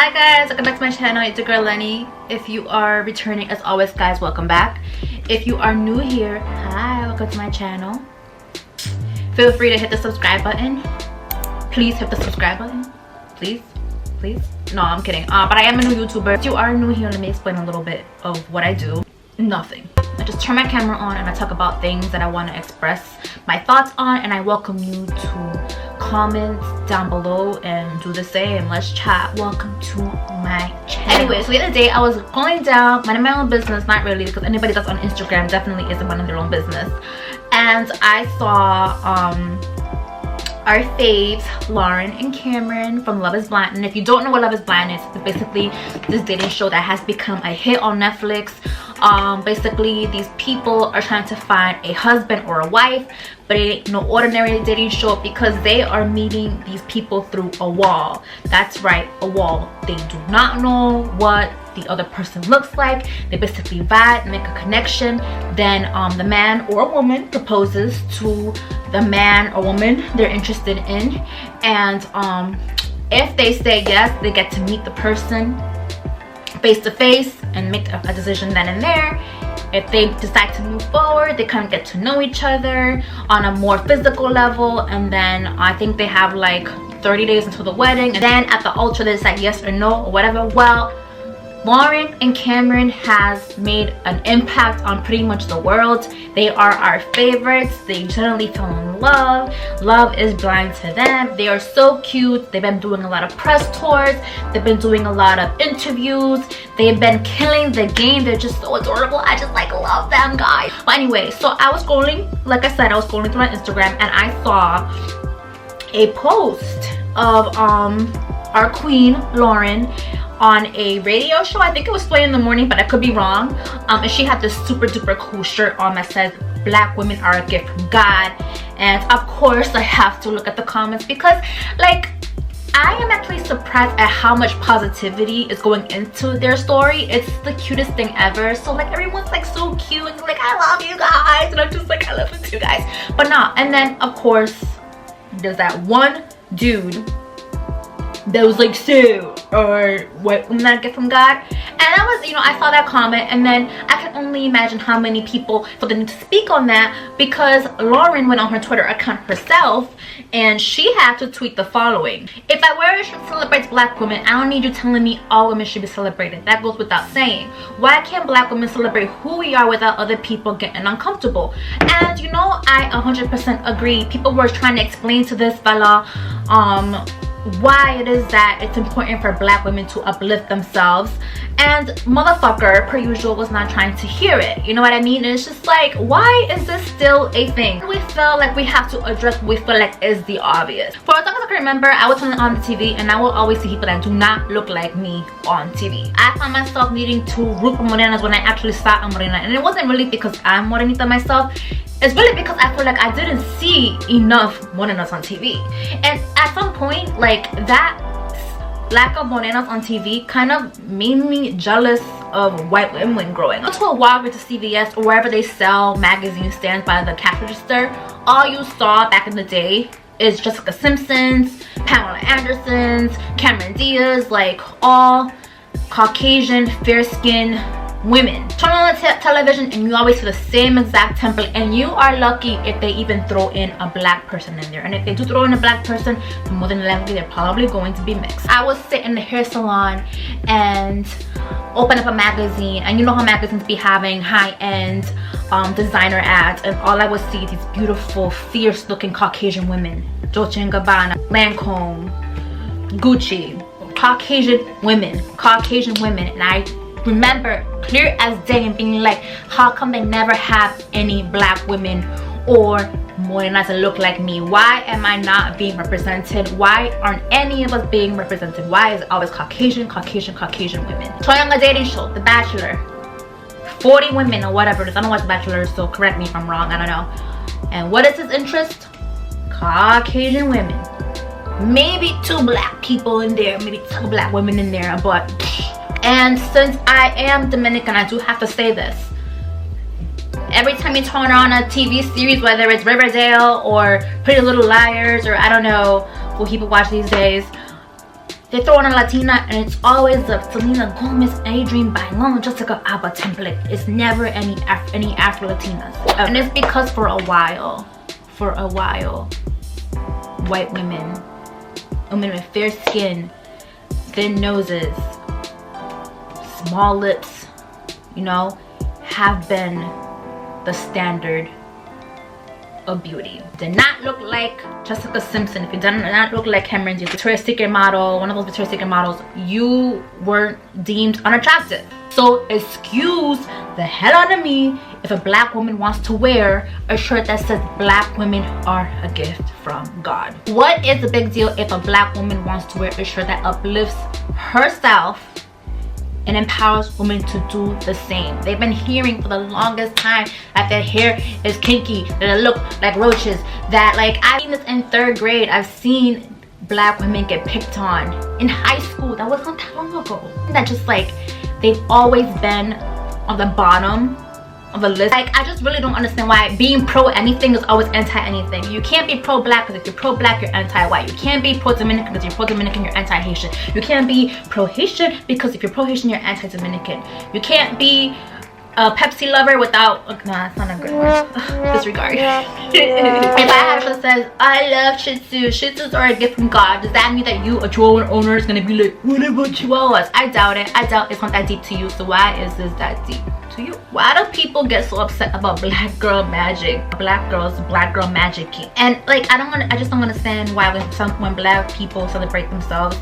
Hi guys, welcome back to my channel. It's your girl Lenny. If you are returning, as always guys, welcome back. If you are new here, hi, welcome to my channel. Feel free to hit the subscribe button. Please hit the subscribe button. Please. No, I'm kidding. But I am a new YouTuber. If you are new here, let me explain a little bit of what I do. Nothing. I just turn my camera on and I talk about things that I want to express my thoughts on, and I welcome you to comments down below and do the same. Let's chat. Welcome to my channel. Anyway, so the other day I was going down, minding my own business, not really, because anybody that's on Instagram definitely isn't minding their own business, and I saw our faves, Lauren and Cameron from Love is Blind. And if you don't know what Love is Blind is, it's basically this dating show that has become a hit on Netflix. Basically these people are trying to find a husband or a wife, but it ain't no ordinary dating show because they are meeting these people through a wall. That's right, a wall. They do not know what the other person looks like. They basically vibe, make a connection, then the man or a woman proposes to the man or woman they're interested in, and if they say yes, they get to meet the person face to face and make a decision then and there. If they decide to move forward, they kind of get to know each other on a more physical level, and then I think they have like 30 days until the wedding, and then at the altar they decide yes or no or whatever. Well, Lauren and Cameron has made an impact on pretty much the world. They are our favorites. They generally fell in love. Love is blind to them. They are so cute. They've been doing a lot of press tours. They've been doing a lot of interviews. They've been killing the game. They're just so adorable. I just like love them, guys. But anyway, so I was scrolling, like I said, I was scrolling through my Instagram, and I saw a post of our queen Lauren on a radio show. I think it was 3 in the morning, but I could be wrong. And she had this super duper cool shirt on that says "Black women are a gift from God." And of course I have to look at the comments because, like, I am actually surprised at how much positivity is going into their story. It's the cutest thing ever. So like everyone's like so cute and like, I love you guys, and I'm just like, I love you too, guys. But nah. And then of course there's that one dude that was like, so, or what women I get from God. And I was, you know, I saw that comment, and then I can only imagine how many people felt the need to speak on that, because Lauren went on her Twitter account herself and she had to tweet the following: "If I wear a shirt that celebrates black women, I don't need you telling me all women should be celebrated. That goes without saying. Why can't black women celebrate who we are without other people getting uncomfortable?" And you know, I 100% agree. People were trying to explain to this fella why it is that it's important for black women to uplift themselves, and motherfucker, per usual, was not trying to hear it. You know what I mean? And it's just like, why is this still a thing? We feel like we have to address what we feel like is the obvious. For as long as I can remember, I would turn on the TV and I will always see people that do not look like me on TV. I found myself needing to root for morenas when I actually saw a morena, and it wasn't really because I'm morenita myself. It's really because I feel like I didn't see enough morenas on TV. And at some point, like, that lack of morenas on TV kind of made me jealous of white women growing up. Go to a Walgreens, to CVS, or wherever they sell magazine stands by the cash register, all you saw back in the day is Jessica Simpson's, Pamela Anderson's, Cameron Diaz, like all Caucasian, fair-skinned women. Turn on the television and you always see the same exact template, and you are lucky if they even throw in a black person in there. And if they do throw in a black person, more than likely they're probably going to be mixed. I was sitting in the hair salon and open up a magazine, and you know how magazines be having high-end designer ads, and all I would see these beautiful, fierce looking Caucasian women. Dolce & Gabbana, Lancome, Gucci, Caucasian women, and I remember clear as day and being like, how come they never have any black women or morenas that look like me? Why am I not being represented? Why aren't any of us being represented? Why is it always Caucasian women? Turn on the dating show, The Bachelor, 40 women or whatever it is. I don't watch The Bachelor, so correct me if I'm wrong, I don't know. And what is his interest? Caucasian women. Maybe 2 black people in there, maybe 2 black women in there, but. And since I am Dominican, I do have to say this. Every time you turn on a TV series, whether it's Riverdale or Pretty Little Liars, or I don't know what people watch these days, they throw in a Latina and it's always the Selena Gomez, Adrienne Bailon, Jessica Alba template. It's never any Afro-Latinas. And it's because for a while, white women with fair skin, thin noses, small lips, you know, have been the standard of beauty. Did not look like Jessica Simpson. If you did not look like Cameron Diaz, Victoria's Secret model, one of those Victoria's Secret models, you weren't deemed unattractive. So excuse the hell out of me if a black woman wants to wear a shirt that says black women are a gift from God. What is the big deal if a black woman wants to wear a shirt that uplifts herself and empowers women to do the same? They've been hearing for the longest time that their hair is kinky, that they look like roaches, that like, I've seen this in 3rd grade. I've seen black women get picked on in high school. That wasn't that long ago. That just like, they've always been on the bottom of the list. Like, I just really don't understand why being pro anything is always anti anything. You can't be pro black because if you're pro black you're anti white. You can't be pro Dominican because you're pro Dominican you're anti Haitian. You can't be pro Haitian because if you're pro Haitian you're anti Dominican. You can't be a Pepsi lover without, nah, that's not a good one. Disregard. If I have a says I love Shih Tzu, Shih Tzus are a gift from God, does that mean that you, a Chihuahua owner, is gonna be like, what about Chihuahuas? I doubt it. I doubt it's not that deep to you. So why is this that deep to you? Why do people get so upset about black girl magic, black girl magic? And like, I just don't understand why when black people celebrate themselves,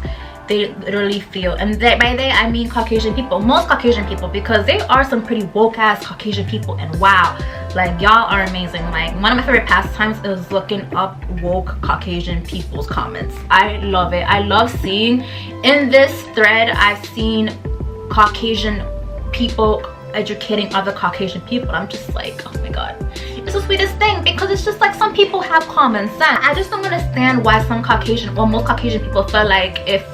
they literally feel, and by they I mean Caucasian people, most Caucasian people, because there are some pretty woke ass Caucasian people, and wow, like y'all are amazing. Like, one of my favorite pastimes is looking up woke Caucasian people's comments. I love it. I love seeing in this thread, I've seen Caucasian people educating other Caucasian people. I'm just like, oh my god, it's the sweetest thing, because it's just like some people have common sense. I just don't understand why most Caucasian people feel like if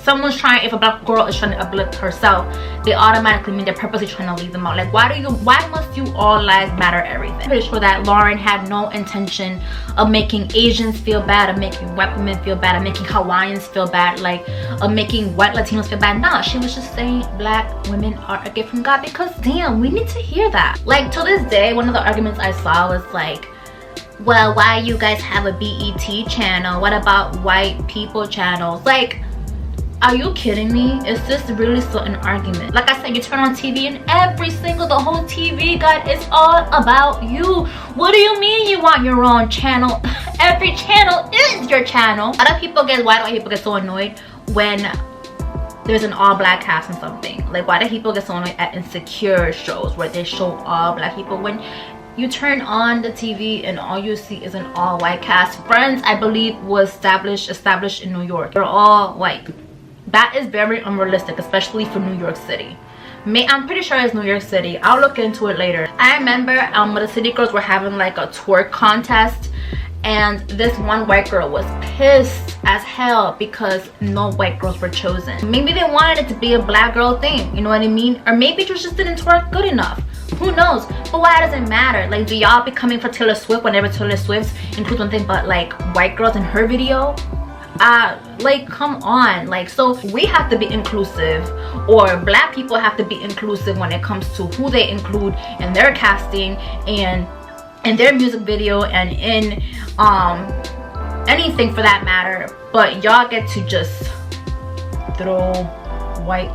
a black girl is trying to uplift herself, they automatically mean they're purposely trying to leave them out. Like, why must you all lives matter everything? I'm pretty sure that Lauren had no intention of making Asians feel bad, of making white women feel bad, of making Hawaiians feel bad, like of making white Latinos feel bad. Nah, she was just saying black women are a gift from God, because damn, we need to hear that. Like, to this day, one of the arguments I saw was like, well, why you guys have a BET channel? What about white people channels? Like, are you kidding me? Is this really still an argument? Like I said, you turn on TV and the whole TV guide is all about you. What do you mean you want your own channel? Every channel is your channel. Why do white people get so annoyed when there's an all black cast in something? Like, why do people get so annoyed at Insecure shows where they show all black people, when you turn on the TV and all you see is an all white cast? Friends, I believe, was established in New York. They're all white. That is very unrealistic, especially for New York City. I'm pretty sure it's New York City. I'll look into it later. I remember when the City Girls were having like a twerk contest, and this one white girl was pissed as hell because no white girls were chosen. Maybe they wanted it to be a black girl thing, you know what I mean? Or maybe it just didn't twerk good enough. Who knows? But why does it matter? Like, do y'all be coming for Taylor Swift whenever Taylor Swift includes one thing but like white girls in her video? Like, come on. Like, so we have to be inclusive, or black people have to be inclusive when it comes to who they include in their casting and in their music video and in anything for that matter. But y'all get to just throw white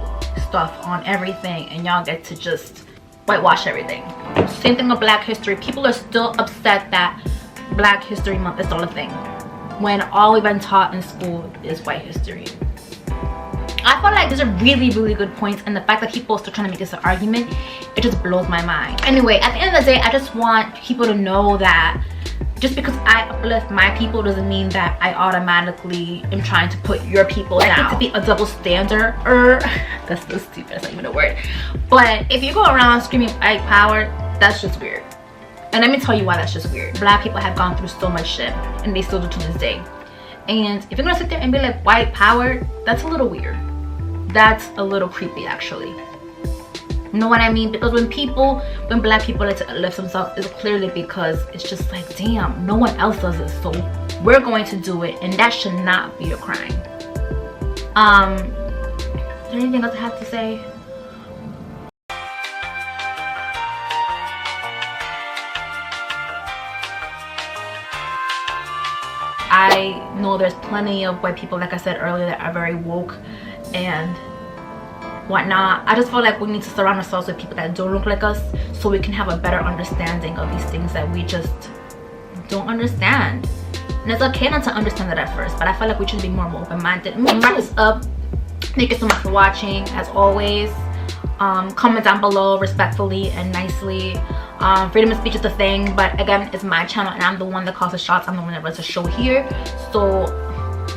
stuff on everything, and y'all get to just whitewash everything. Same thing with Black History. People are still upset that Black History Month is still a thing, when all we've been taught in school is white history. I feel like these are really, really good points, and the fact that people are still trying to make this an argument, it just blows my mind. Anyway, at the end of the day, I just want people to know that just because I uplift my people doesn't mean that I automatically am trying to put your people down. I think to be a double standard, that's so stupid, that's not even a word. But if you go around screaming white power, that's just weird. And let me tell you why that's just weird. Black people have gone through so much shit, and they still do to this day. And if you're gonna sit there and be like white power, that's a little weird. That's a little creepy, actually. You know what I mean? Because when black people like to lift themselves, it's clearly because it's just like, damn, no one else does it, so we're going to do it, and that should not be a crime. Is there anything else I have to say? I know there's plenty of white people, like I said earlier, that are very woke and whatnot. I just feel like we need to surround ourselves with people that don't look like us so we can have a better understanding of these things that we just don't understand. And it's okay not to understand it at first, but I feel like we should be more open-minded. I'm gonna wrap this up. Thank you so much for watching. As always, comment down below respectfully and nicely. Freedom of speech is the thing, but again, it's my channel and I'm the one that calls the shots. I'm the one that runs the show here, so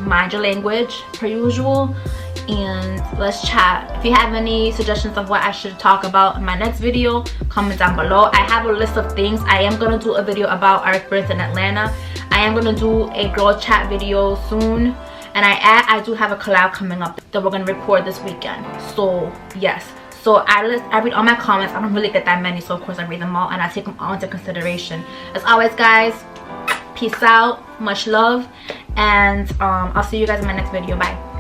mind your language per usual, and let's chat. If you have any suggestions of what I should talk about in my next video, comment down below. I have a list of things. I am gonna do a video about our experience in Atlanta. I am gonna do a girl chat video soon, and I do have a collab coming up that we're gonna record this weekend. So yes, so I read all my comments. I don't really get that many, so of course I read them all and I take them all into consideration. As always, guys, peace out, much love, and I'll see you guys in my next video. Bye.